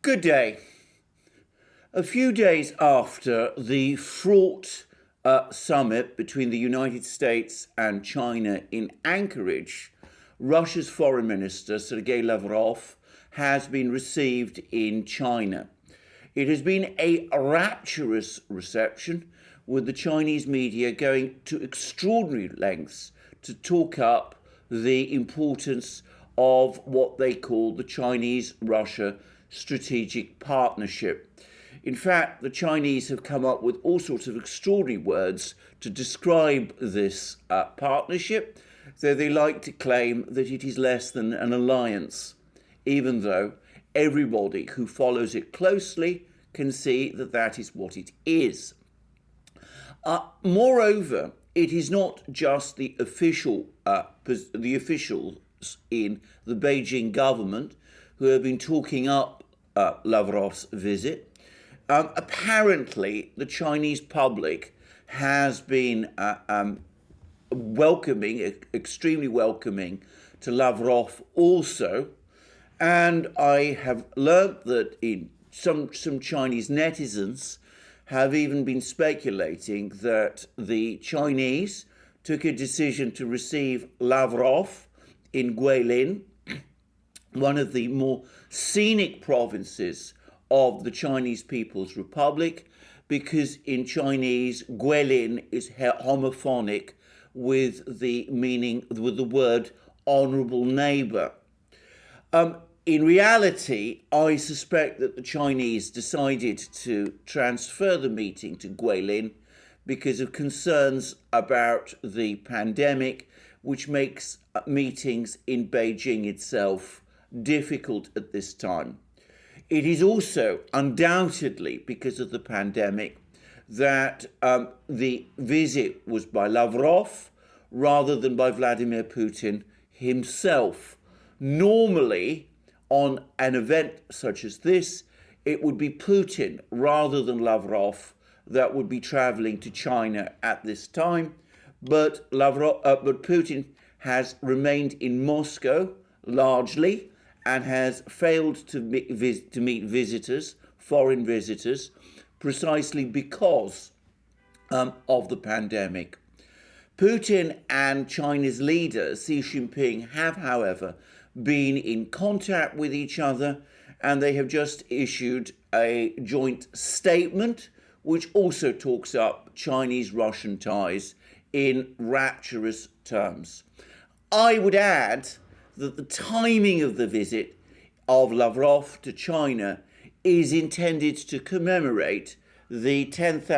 Good day. A few days after the fraught summit between the United States and China in Anchorage, Russia's Foreign Minister Sergey Lavrov has been received in China. It has been a rapturous reception, with the Chinese media going to extraordinary lengths to talk up the importance of what they call the Chinese-Russia strategic partnership. In fact, the Chinese have come up with all sorts of extraordinary words to describe this partnership, though they like to claim that it is less than an alliance, even though everybody who follows it closely can see that that is what it is. Moreover, it is not just the officials in the Beijing government who have been talking up Lavrov's visit. Apparently, the Chinese public has been extremely welcoming to Lavrov also. And I have learnt that in some Chinese netizens have even been speculating that the Chinese took a decision to receive Lavrov in Guilin, one of the more scenic provinces of the Chinese People's Republic, because in Chinese, Guilin is homophonic with the word honourable neighbour. In reality, I suspect that the Chinese decided to transfer the meeting to Guilin because of concerns about the pandemic, which makes meetings in Beijing itself difficult at this time. It is also undoubtedly because of the pandemic that the visit was by Lavrov rather than by Vladimir Putin himself. Normally, on an event such as this, it would be Putin rather than Lavrov that would be traveling to China at this time, but Putin has remained in Moscow largely and has failed to meet visitors, foreign visitors, precisely because of the pandemic. Putin and China's leader, Xi Jinping, have, however, been in contact with each other, and they have just issued a joint statement which also talks up Chinese-Russian ties in rapturous terms. I would add that the timing of the visit of Lavrov to China is intended to commemorate the 20th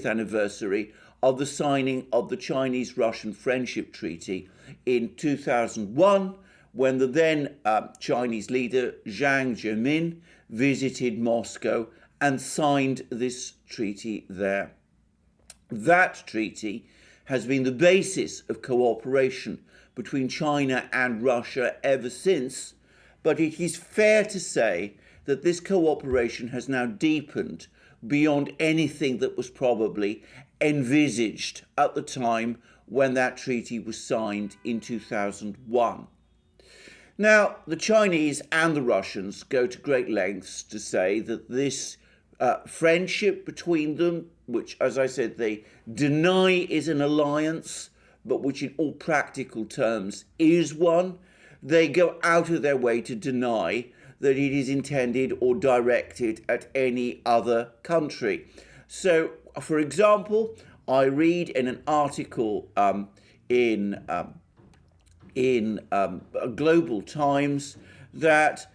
anniversary of the signing of the Chinese-Russian Friendship Treaty in 2001, when the then Chinese leader Jiang Zemin visited Moscow and signed this treaty there. That treaty has been the basis of cooperation between China and Russia ever since, but it is fair to say that this cooperation has now deepened beyond anything that was probably envisaged at the time when that treaty was signed in 2001. Now, the Chinese and the Russians go to great lengths to say that this friendship between them, which, as I said, they deny is an alliance, but which in all practical terms is one, they go out of their way to deny that it is intended or directed at any other country. So, for example, I read in an article in Global Times that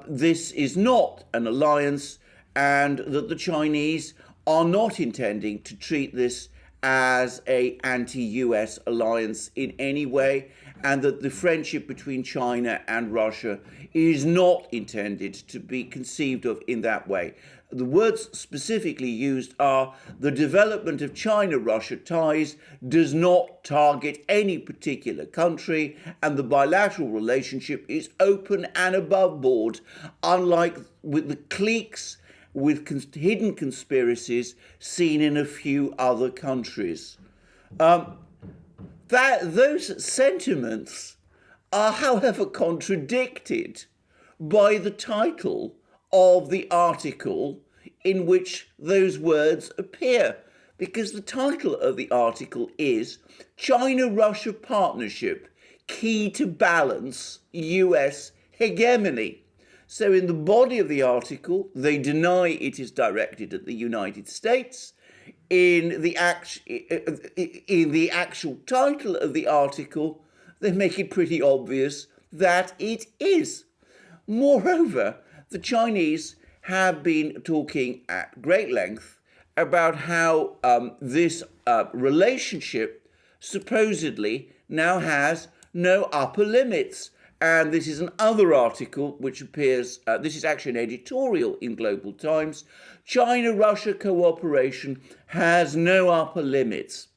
this is not an alliance and that the Chinese are not intending to treat this as an anti-US alliance in any way, and that the friendship between China and Russia is not intended to be conceived of in that way. The words specifically used are: the development of China-Russia ties does not target any particular country, and the bilateral relationship is open and above board, unlike with the cliques with hidden conspiracies seen in a few other countries. Those sentiments are, however, contradicted by the title of the article in which those words appear, because the title of the article is China-Russia Partnership, Key to Balance US Hegemony. So in the body of the article, they deny it is directed at the United States. In the actual title of the article, they make it pretty obvious that it is. Moreover, the Chinese have been talking at great length about how this relationship supposedly now has no upper limits. And this is another article which appears, this is actually an editorial in Global Times. China-Russia cooperation has no upper limits.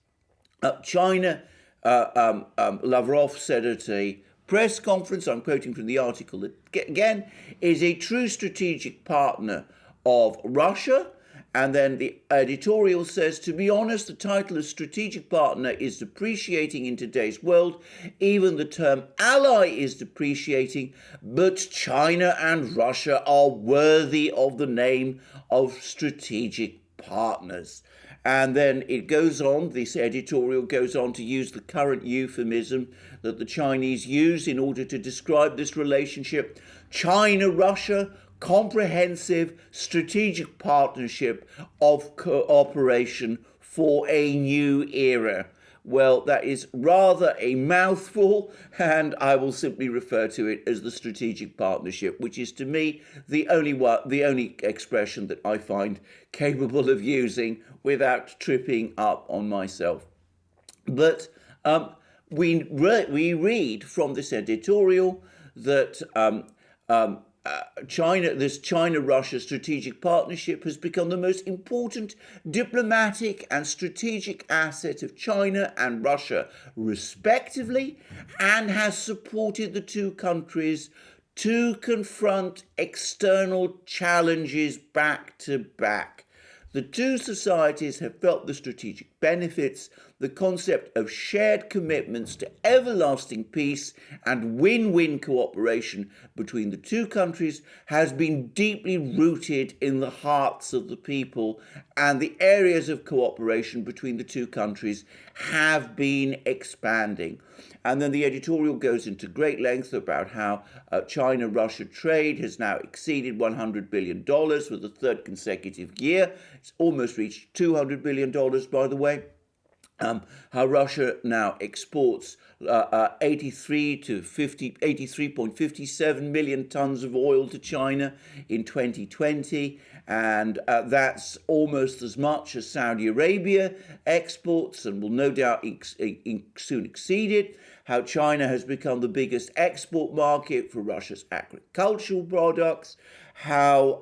Lavrov said at a press conference, I'm quoting from the article again, is a true strategic partner of Russia. And then the editorial says, to be honest, the title of strategic partner is depreciating in today's world. Even the term ally is depreciating, but China and Russia are worthy of the name of strategic partners. And then it goes on, this editorial goes on to use the current euphemism that the Chinese use in order to describe this relationship. China-Russia comprehensive strategic partnership of cooperation for a new era. Well, that is rather a mouthful, and I will simply refer to it as the strategic partnership, which is to me the only expression that I find capable of using without tripping up on myself. But we read from this editorial that this China-Russia strategic partnership has become the most important diplomatic and strategic asset of China and Russia, respectively, and has supported the two countries to confront external challenges back to back. The two societies have felt the strategic benefits. The concept of shared commitments to everlasting peace and win-win cooperation between the two countries has been deeply rooted in the hearts of the people, and the areas of cooperation between the two countries have been expanding. And then the editorial goes into great length about how China-Russia trade has now exceeded $100 billion for the third consecutive year. It's almost reached $200 billion, by the way. How Russia now exports 83.57 million tons of oil to China in 2020, and that's almost as much as Saudi Arabia exports and will no doubt soon exceed it. How China has become the biggest export market for Russia's agricultural products. How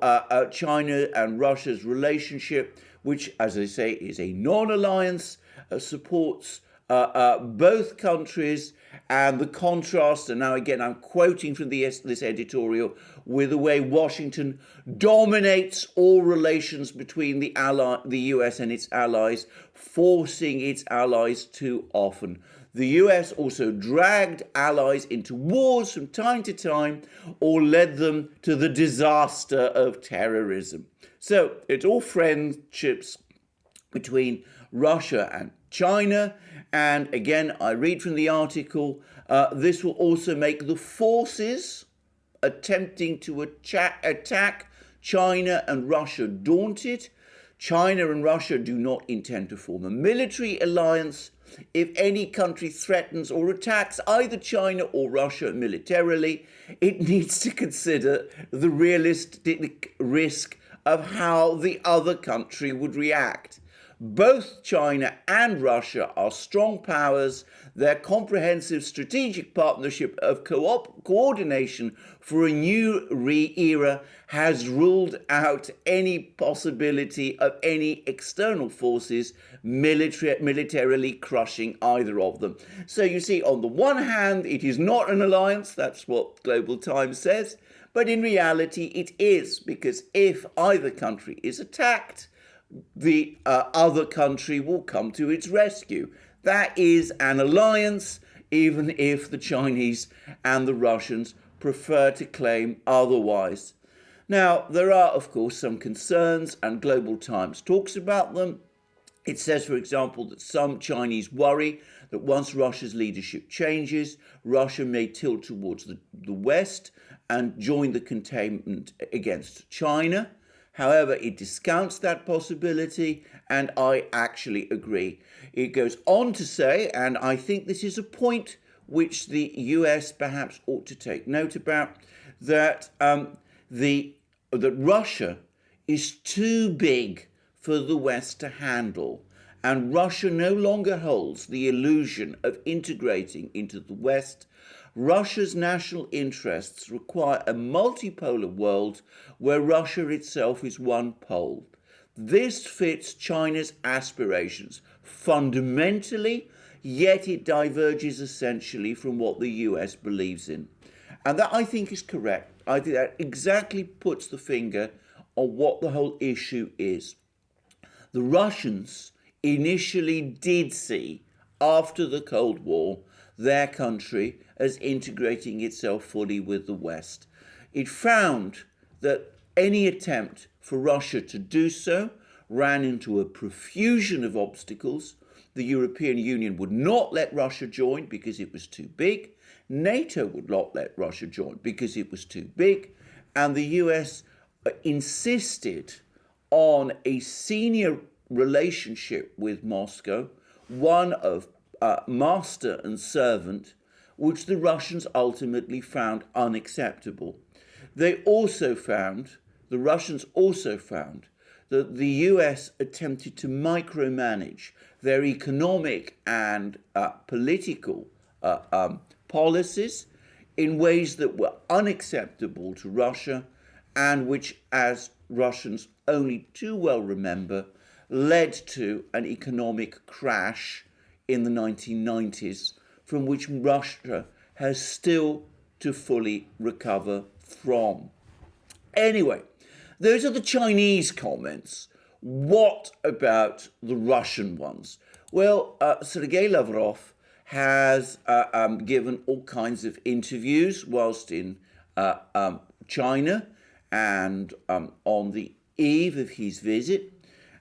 China and Russia's relationship, which, as I say, is a non-alliance, supports both countries, and the contrast, and now again I'm quoting from this editorial, with the way Washington dominates all relations between the US and its allies, forcing its allies too often. The US also dragged allies into wars from time to time, or led them to the disaster of terrorism. So it's all friendships between Russia and China, and again, I read from the article, this will also make the forces attempting to attack China and Russia daunted. China and Russia do not intend to form a military alliance. If any country threatens or attacks either China or Russia militarily, it needs to consider the realistic risk of how the other country would react. Both China and Russia are strong powers. Their comprehensive strategic partnership of coordination for a new era has ruled out any possibility of any external forces militarily crushing either of them. So you see, on the one hand, it is not an alliance. That's what Global Times says. But in reality, it is, because if either country is attacked, the other country will come to its rescue. That is an alliance, even if the Chinese and the Russians prefer to claim otherwise. Now, there are, of course, some concerns, and Global Times talks about them. It says, for example, that some Chinese worry that once Russia's leadership changes, Russia may tilt towards the West and join the containment against China. However, it discounts that possibility, and I actually agree. It goes on to say, and I think this is a point which the US perhaps ought to take note about, that that Russia is too big for the West to handle, and Russia no longer holds the illusion of integrating into the West. Russia's national interests require a multipolar world where Russia itself is one pole. This fits China's aspirations fundamentally, yet it diverges essentially from what the US believes in. And that, I think, is correct. I think that exactly puts the finger on what the whole issue is. The Russians initially did see, after the Cold War, their country as integrating itself fully with the West. It found that any attempt for Russia to do so ran into a profusion of obstacles. The European Union would not let Russia join because it was too big. NATO would not let Russia join because it was too big. And the US insisted on a senior relationship with Moscow, one of master and servant, which the Russians ultimately found unacceptable. The Russians also found that the US attempted to micromanage their economic and political policies in ways that were unacceptable to Russia, and which, as Russians only too well remember, led to an economic crash in the 1990s, from which Russia has still to fully recover from. Anyway, those are the Chinese comments. What about the Russian ones? Well, Sergey Lavrov has given all kinds of interviews whilst in China and on the eve of his visit.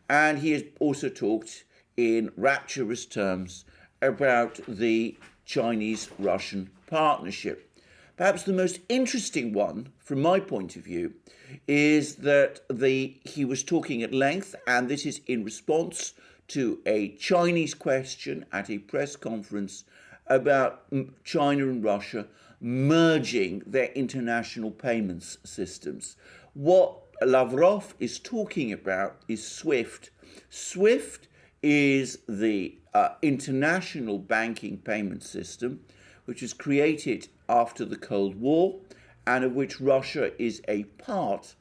And he has also talked in rapturous terms about the Chinese-Russian partnership. Perhaps the most interesting one, from my point of view, is that he was talking at length, and this is in response to a Chinese question at a press conference about China and Russia merging their international payments systems. What Lavrov is talking about is SWIFT. SWIFT is the international banking payment system, which was created after the Cold War and of which Russia is a part.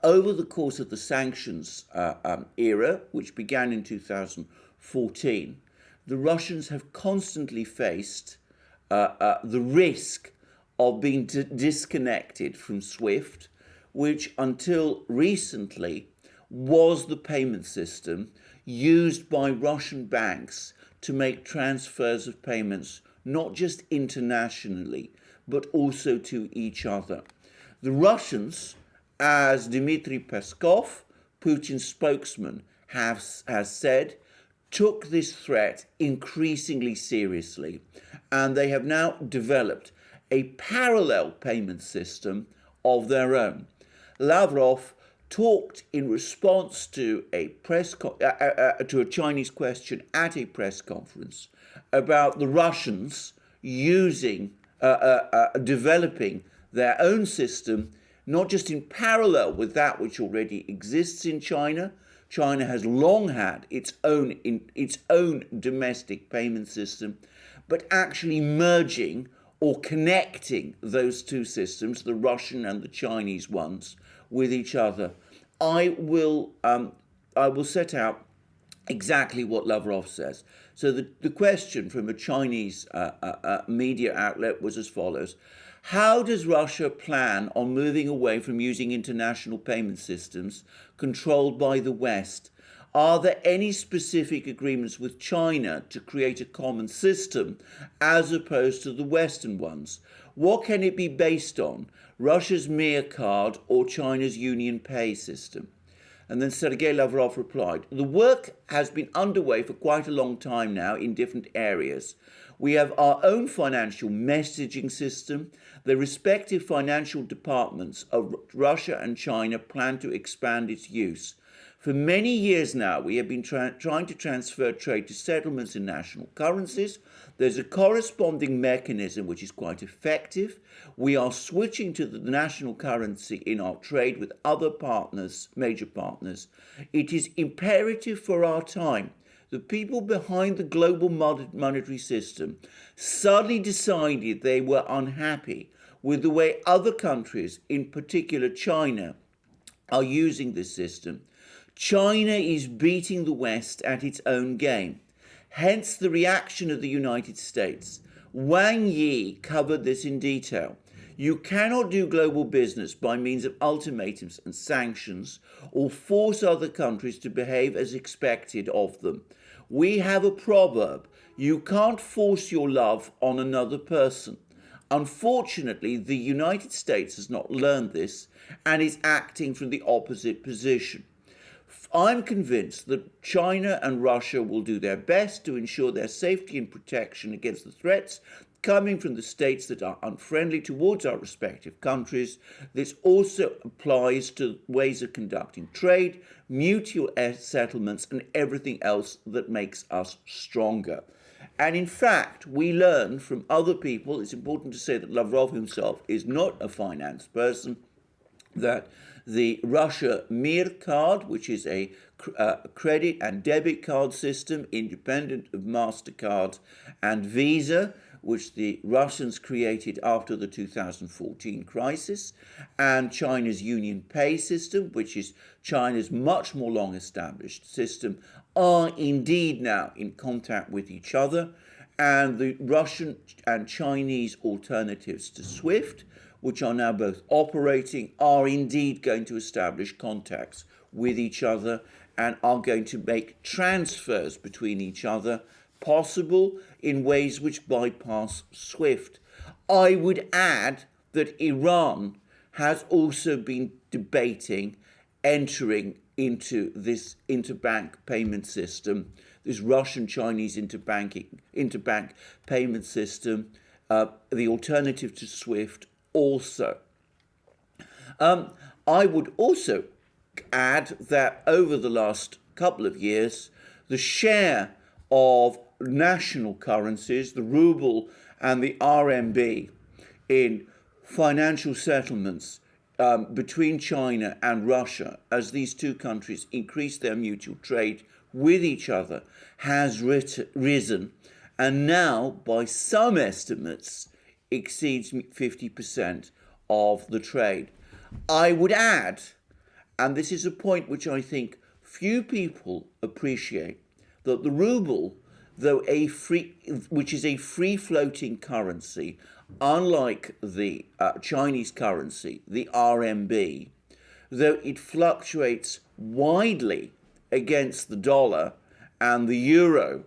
Over the course of the sanctions era, which began in 2014, the Russians have constantly faced the risk of being disconnected from SWIFT, which until recently was the payment system used by Russian banks to make transfers of payments, not just internationally, but also to each other. The Russians, as Dmitry Peskov, Putin's spokesman, has said, took this threat increasingly seriously, and they have now developed a parallel payment system of their own. Lavrov talked in response to a Chinese question at a press conference about the Russians developing their own system, not just in parallel with that which already exists in China. China has long had its own domestic payment system, but actually merging or connecting those two systems, the Russian and the Chinese ones, with each other. I will set out exactly what Lavrov says. So the question from a Chinese media outlet was as follows: how does Russia plan on moving away from using international payment systems controlled by the West? Are there any specific agreements with China to create a common system as opposed to the Western ones? What can it be based on? Russia's Mir card or China's Union Pay system? And then Sergey Lavrov replied, the work has been underway for quite a long time now in different areas. We have our own financial messaging system. The respective financial departments of Russia and China plan to expand its use. For many years now, we have been trying to transfer trade to settlements in national currencies. There's a corresponding mechanism which is quite effective. We are switching to the national currency in our trade with other partners, major partners. It is imperative for our time. The people behind the global monetary system suddenly decided they were unhappy with the way other countries, in particular China, are using this system. China is beating the West at its own game. Hence the reaction of the United States. Wang Yi covered this in detail. You cannot do global business by means of ultimatums and sanctions or force other countries to behave as expected of them. We have a proverb, you can't force your love on another person. Unfortunately, the United States has not learned this and is acting from the opposite position. I'm convinced that China and Russia will do their best to ensure their safety and protection against the threats coming from the states that are unfriendly towards our respective countries. This also applies to ways of conducting trade, mutual settlements, and everything else that makes us stronger. And in fact, we learn from other people, it's important to say that Lavrov himself is not a finance person, that the Russia Mir card, which is a credit and debit card system independent of MasterCard and Visa, which the Russians created after the 2014 crisis, and China's Union Pay system, which is China's much more long-established system, are indeed now in contact with each other, and the Russian and Chinese alternatives to SWIFT, which are now both operating, are indeed going to establish contacts with each other and are going to make transfers between each other possible in ways which bypass SWIFT. I would add that Iran has also been debating entering into this interbank payment system, this Russian-Chinese interbank payment system, the alternative to SWIFT also. I would also add that over the last couple of years, the share of national currencies, the ruble and the RMB, in financial settlements between China and Russia, as these two countries increase their mutual trade with each other, has risen, and now, by some estimates, exceeds 50% of the trade. I would add, and this is a point which I think few people appreciate, that the ruble, which is a free-floating currency, unlike the Chinese currency, the RMB, though it fluctuates widely against the dollar and the euro,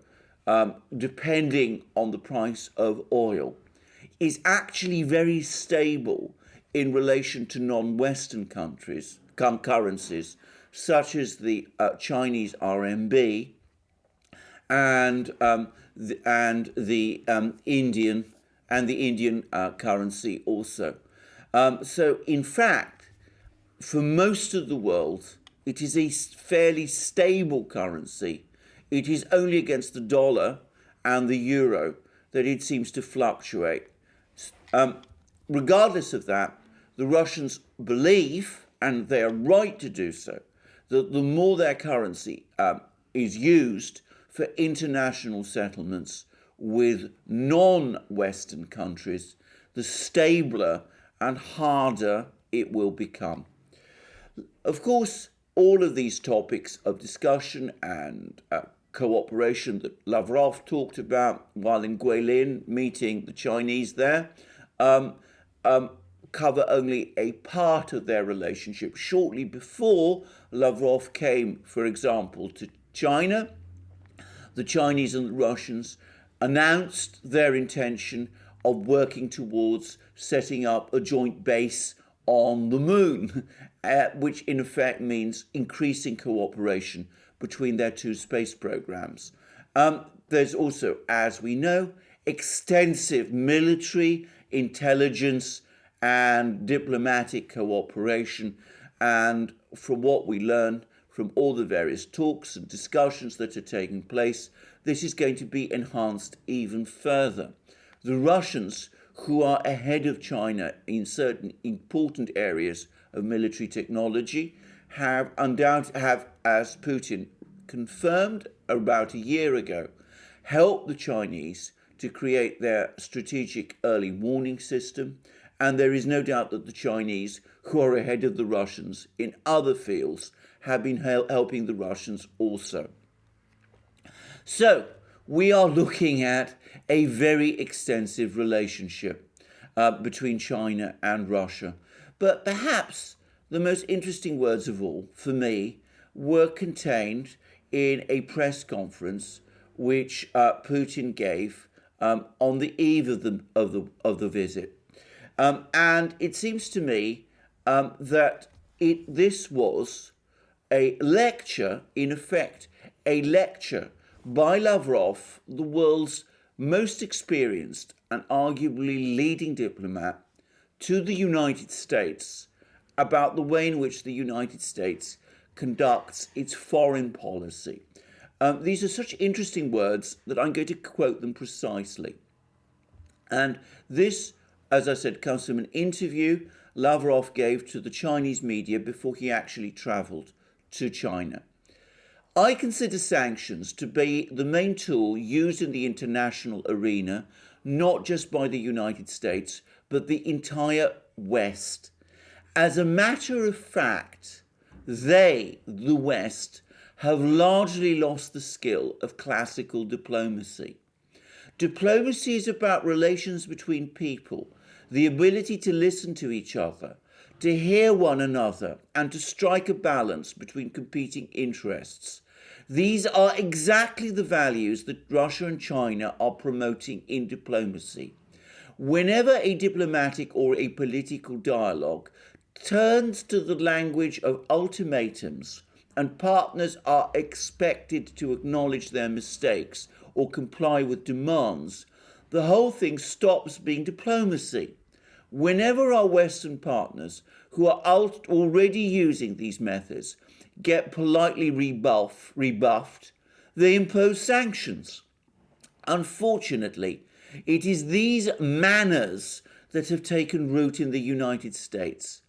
depending on the price of oil, is actually very stable in relation to non-Western currencies, such as the Chinese RMB and the Indian currency also. So, in fact, for most of the world, it is a fairly stable currency. It is only against the dollar and the euro that it seems to fluctuate. Regardless of that, the Russians believe, and they are right to do so, that the more their currency is used for international settlements with non-Western countries, the stabler and harder it will become. Of course, all of these topics of discussion and cooperation that Lavrov talked about while in Guilin meeting the Chinese there cover only a part of their relationship. Shortly before Lavrov came, for example, to China, the Chinese and the Russians announced their intention of working towards setting up a joint base on the moon, which in effect means increasing cooperation between their two space programs. There's also, as we know, extensive military, intelligence, and diplomatic cooperation. And from what we learn from all the various talks and discussions that are taking place, this is going to be enhanced even further. The Russians, who are ahead of China in certain important areas of military technology, have, as Putin confirmed about a year ago, helped the Chinese to create their strategic early warning system. And there is no doubt that the Chinese, who are ahead of the Russians in other fields, have been helping the Russians also. So we are looking at a very extensive relationship between China and Russia. But perhaps the most interesting words of all, for me, were contained in a press conference which Putin gave on the eve of the visit. And it seems to me that this was a lecture, in effect, a lecture by Lavrov, the world's most experienced and arguably leading diplomat, to the United States about the way in which the United States conducts its foreign policy. These are such interesting words that I'm going to quote them precisely. And this, as I said, comes from an interview Lavrov gave to the Chinese media before he actually travelled to China. I consider sanctions to be the main tool used in the international arena, not just by the United States, but the entire West. As a matter of fact, they, the West, have largely lost the skill of classical diplomacy. Diplomacy is about relations between people, the ability to listen to each other, to hear one another, and to strike a balance between competing interests. These are exactly the values that Russia and China are promoting in diplomacy. Whenever a diplomatic or a political dialogue turns to the language of ultimatums, and partners are expected to acknowledge their mistakes or comply with demands, the whole thing stops being diplomacy. Whenever our Western partners, who are already using these methods, get politely rebuffed, they impose sanctions. Unfortunately, it is these manners that have taken root in the United States.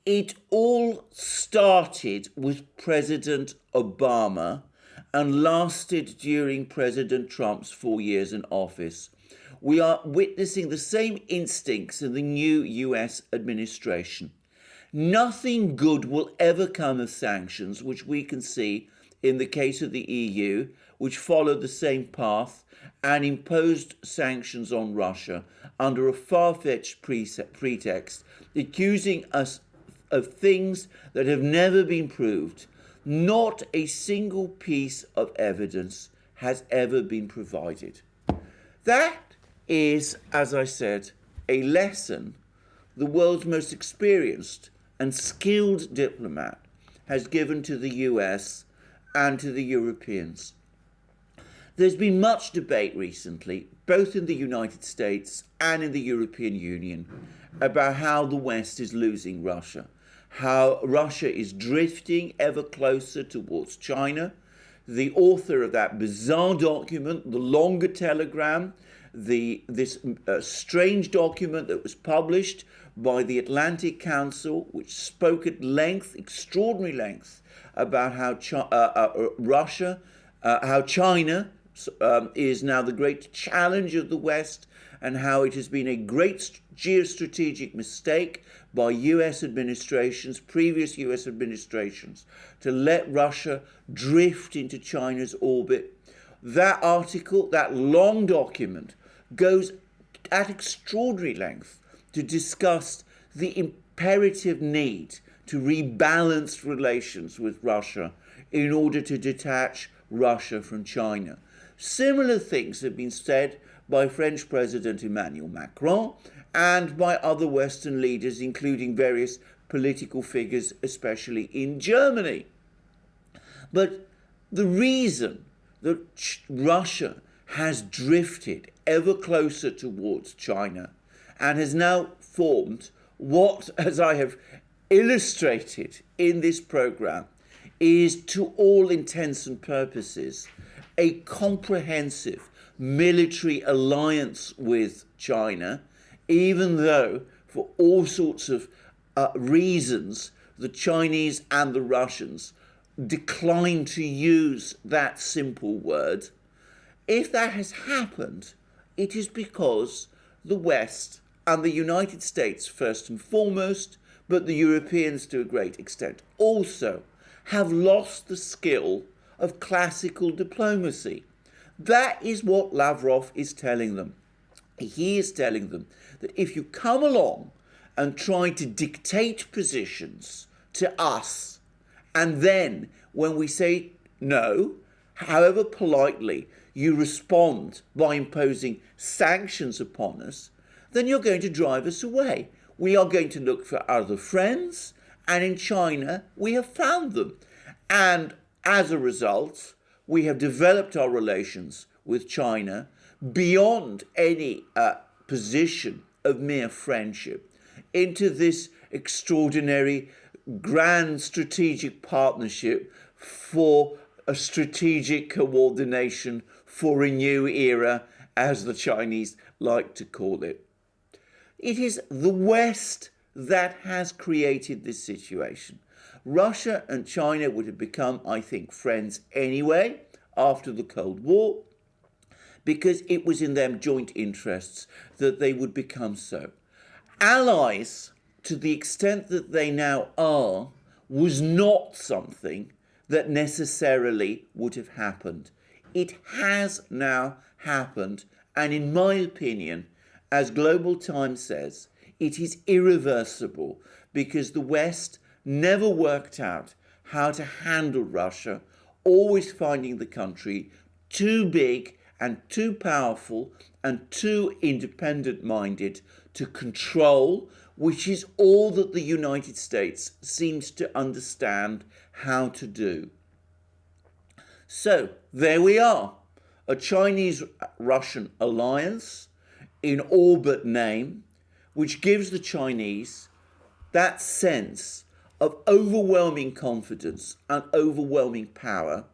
It all started with President Obama and lasted during President Trump's 4 years in office. We are witnessing the same instincts in the new US administration. Nothing good will ever come of sanctions, which we can see in the case of the EU, which followed the same path and imposed sanctions on Russia under a far-fetched pretext, accusing us of things that have never been proved. Not a single piece of evidence has ever been provided. That is, as I said, a lesson the world's most experienced and skilled diplomat has given to the US and to the Europeans. There's been much debate recently, both in the United States and in the European Union, about how the West is losing Russia, how Russia is drifting ever closer towards China. The author of that bizarre document, the longer telegram, this strange document that was published by the Atlantic Council, which spoke at length, extraordinary length, about how China is now the great challenge of the West, and how it has been a great geostrategic mistake by US administrations, previous US administrations, to let Russia drift into China's orbit. That article, that long document, goes at extraordinary length to discuss the imperative need to rebalance relations with Russia in order to detach Russia from China. Similar things have been said by French President Emmanuel Macron and by other Western leaders, including various political figures, especially in Germany. But the reason that Russia has drifted ever closer towards China and has now formed what, as I have illustrated in this program, is to all intents and purposes a comprehensive military alliance with China, even though for all sorts of reasons the Chinese and the Russians decline to use that simple word. If that has happened, it is because the West and the United States first and foremost, but the Europeans to a great extent also, have lost the skill of classical diplomacy. That is what Lavrov is telling them. He is telling them that if you come along and try to dictate positions to us, and then when we say no, however politely, you respond by imposing sanctions upon us, then you're going to drive us away. We are going to look for other friends, and in China, we have found them. And as a result, we have developed our relations with China beyond any position of mere friendship into this extraordinary grand strategic partnership for a strategic coordination for a new era, as the Chinese like to call it. It is the West that has created this situation. Russia and China would have become, I think, friends anyway after the Cold War, because it was in their joint interests that they would become so. Allies, to the extent that they now are, was not something that necessarily would have happened. It has now happened, and in my opinion, as Global Times says, it is irreversible because the West never worked out how to handle Russia, always finding the country too big and too powerful and too independent-minded to control, which is all that the United States seems to understand how to do. So there we are, a Chinese-Russian alliance in all but name, which gives the Chinese that sense of overwhelming confidence and overwhelming power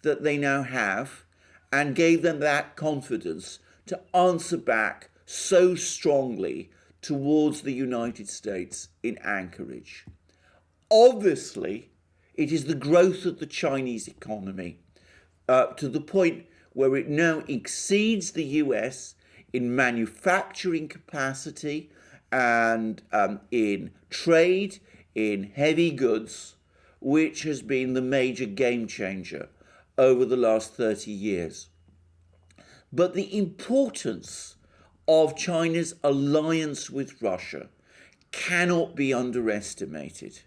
that they now have, and gave them that confidence to answer back so strongly towards the United States in Anchorage. Obviously, it is the growth of the Chinese economy to the point where it now exceeds the US in manufacturing capacity and in trade, in heavy goods, which has been the major game changer over the last 30 years. But the importance of China's alliance with Russia cannot be underestimated.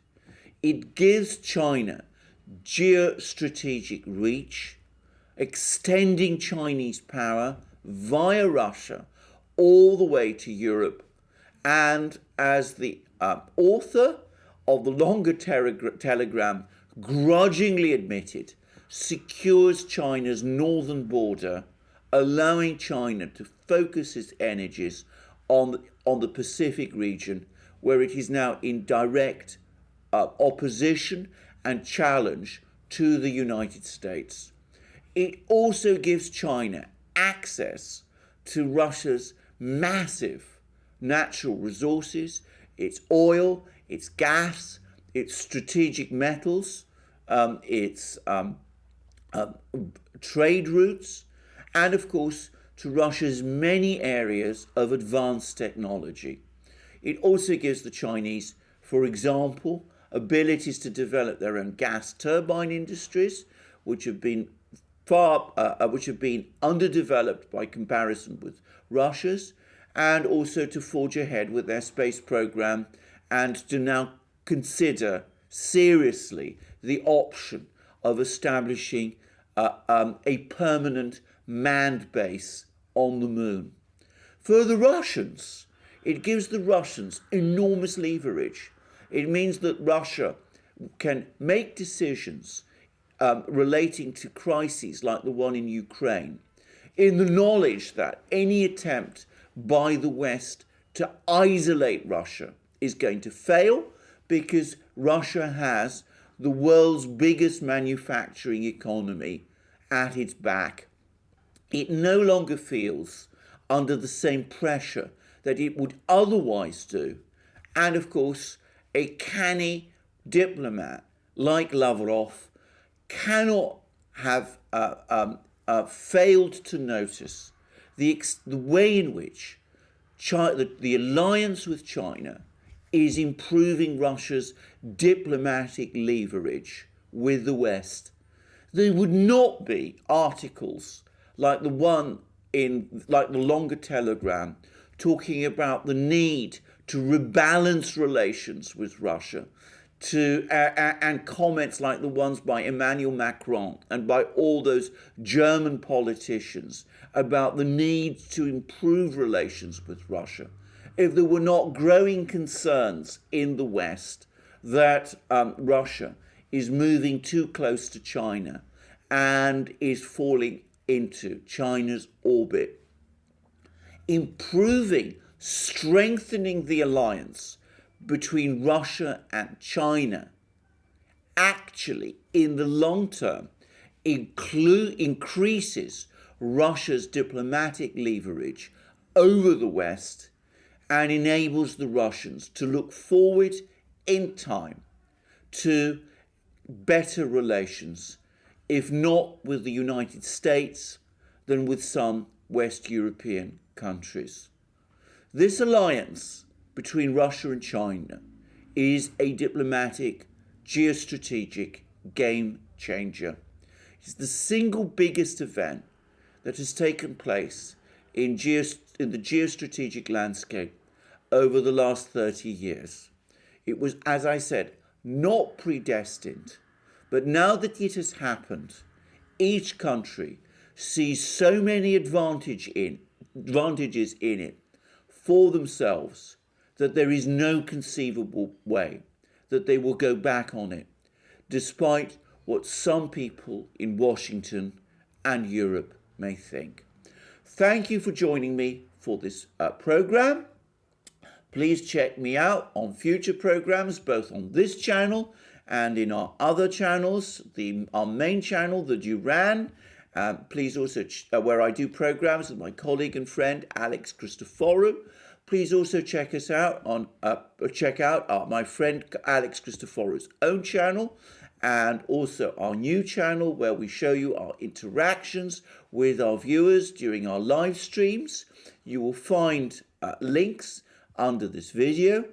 It gives China geostrategic reach, extending Chinese power via Russia all the way to Europe, and as the author of the longer telegram grudgingly admitted, secures China's northern border, allowing China to focus its energies on the Pacific region, where it is now in direct opposition and challenge to the United States. It also gives China access to Russia's massive natural resources, its oil, its gas, its strategic metals, its trade routes, and of course to Russia's many areas of advanced technology. It also gives the Chinese, for example, abilities to develop their own gas turbine industries, which have been underdeveloped by comparison with Russia's, and also to forge ahead with their space program and to now consider seriously the option of establishing a permanent manned base on the moon. For the Russians, it gives the Russians enormous leverage. It means that Russia can make decisions relating to crises like the one in Ukraine, in the knowledge that any attempt by the West to isolate Russia is going to fail, because Russia has the world's biggest manufacturing economy at its back. It no longer feels under the same pressure that it would otherwise do. And of course, a canny diplomat like Lavrov cannot have failed to notice the way in which the alliance with China is improving Russia's diplomatic leverage with the West. There would not be articles like the one like the longer telegram talking about the need to rebalance relations with Russia, and comments like the ones by Emmanuel Macron and by all those German politicians about the need to improve relations with Russia, if there were not growing concerns in the West that Russia is moving too close to China and is falling into China's orbit. Improving, strengthening the alliance between Russia and China actually, in the long term, increases Russia's diplomatic leverage over the West and enables the Russians to look forward in time to better relations, if not with the United States, then with some West European countries. This alliance between Russia and China is a diplomatic, geostrategic game changer. It's the single biggest event that has taken place in the geostrategic landscape over the last 30 years. It was, as I said, not predestined, but now that it has happened, each country sees so many advantages in it for themselves that there is no conceivable way that they will go back on it, despite what some people in Washington and Europe may think. Thank you for joining me for this program. Please check me out on future programs, both on this channel and in our other channels, our main channel, the Duran. Please also, where I do programs with my colleague and friend, Alex Christoforou. Please also check us out on, my friend Alex Christoforou's own channel, and also our new channel where we show you our interactions with our viewers during our live streams. You will find links under this video.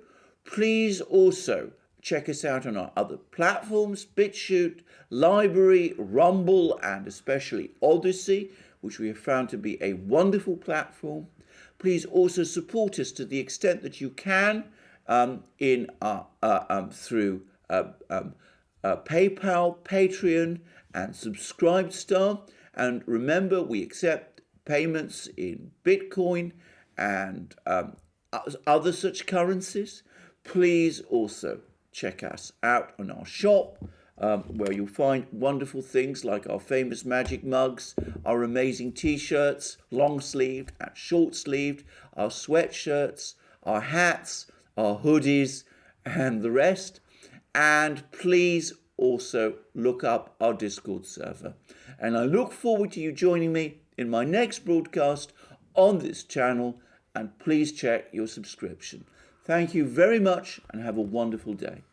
Please also check us out on our other platforms, BitChute, Library, Rumble, and especially Odyssey, which we have found to be a wonderful platform. Please also support us to the extent that you can through PayPal, Patreon, and Subscribestar. And remember, we accept payments in Bitcoin and other such currencies. Please also check us out on our shop, where you'll find wonderful things like our famous magic mugs, our amazing t-shirts, long-sleeved and short-sleeved, our sweatshirts, our hats, our hoodies, and the rest. And please also look up our Discord server. And I look forward to you joining me in my next broadcast on this channel, and please check your subscription. Thank you very much and have a wonderful day.